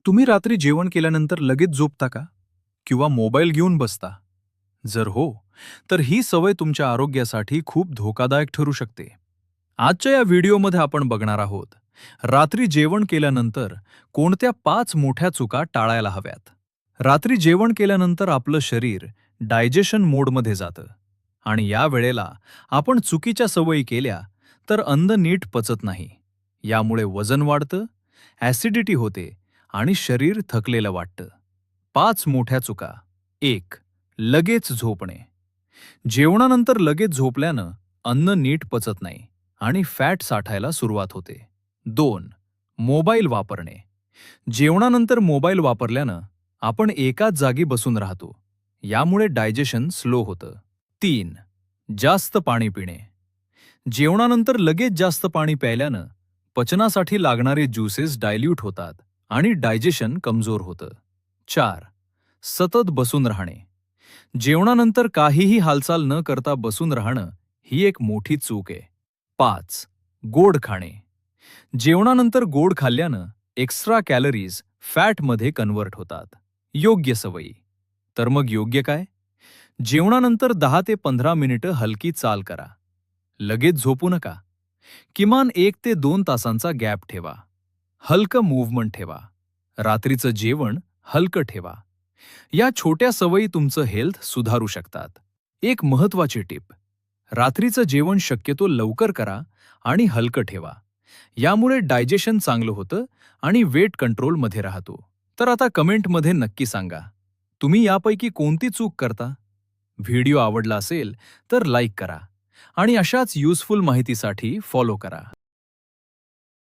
तुम्ही रात्री जेवण केल्यानंतर लगेच झोपता का? किंवा मोबाईल घेऊन बसता? जर हो, तर ही सवय तुमच्या आरोग्यासाठी खूप धोकादायक ठरू शकते. आजच्या या व्हिडिओमध्ये आपण बघणार आहोत, रात्री जेवण केल्यानंतर कोणत्या 5 मोठ्या चुका टाळायला हव्यात. रात्री जेवण केल्यानंतर आपलं शरीर डायजेशन मोडमध्ये जातं आणि या वेळेला आपण चुकीच्या सवयी केल्या तर अन्न नीट पचत नाही. यामुळे वजन वाढतं, ॲसिडिटी होते आणि शरीर थकलेलं वाटतं. 5 मोठ्या चुका. 1. लगेच झोपणे. जेवणानंतर लगेच झोपल्यानं अन्न नीट पचत नाही आणि फॅट साठायला सुरुवात होते. 2. मोबाईल वापरणे. जेवणानंतर मोबाईल वापरल्यानं आपण एकाच जागी बसून राहतो. यामुळे डायजेशन स्लो होतं. 3. जास्त पाणी पिणे. जेवणानंतर लगेच जास्त पाणी प्यायल्यानं पचनासाठी लागणारे ज्युसेस डायल्यूट होतात आणि डायजेशन कमजोर होतं. 4. सतत बसून राहणे. जेवणानंतर काहीही हालचाल न करता बसून राहणं ही एक मोठी चूक आहे. 5. गोड खाणे. जेवणानंतर गोड खाल्ल्यानं एक्स्ट्रा कॅलरीज फॅटमध्ये कन्व्हर्ट होतात. योग्य सवयी. तर मग योग्य काय? जेवणानंतर 10 ते 15 मिनिटं हलकी चाल करा. लगेच झोपू नका. किमान 1 ते 2 तासांचा गॅप ठेवा. हलकं मूव्हमेंट ठेवा. रात्रीचं जेवण हलकं ठेवा. या छोट्या सवयी तुमचं हेल्थ सुधारू शकतात. एक महत्त्वाची टिप: रात्रीचं जेवण शक्यतो लवकर करा आणि हलकं ठेवा. यामुळे डायजेशन चांगलं होतं आणि वेट कंट्रोलमध्ये राहतो. तर आता कमेंटमध्ये नक्की सांगा, तुम्ही यापैकी कोणती चूक करता? व्हिडिओ आवडला असेल तर लाईक करा आणि अशाच युजफुल माहितीसाठी फॉलो करा.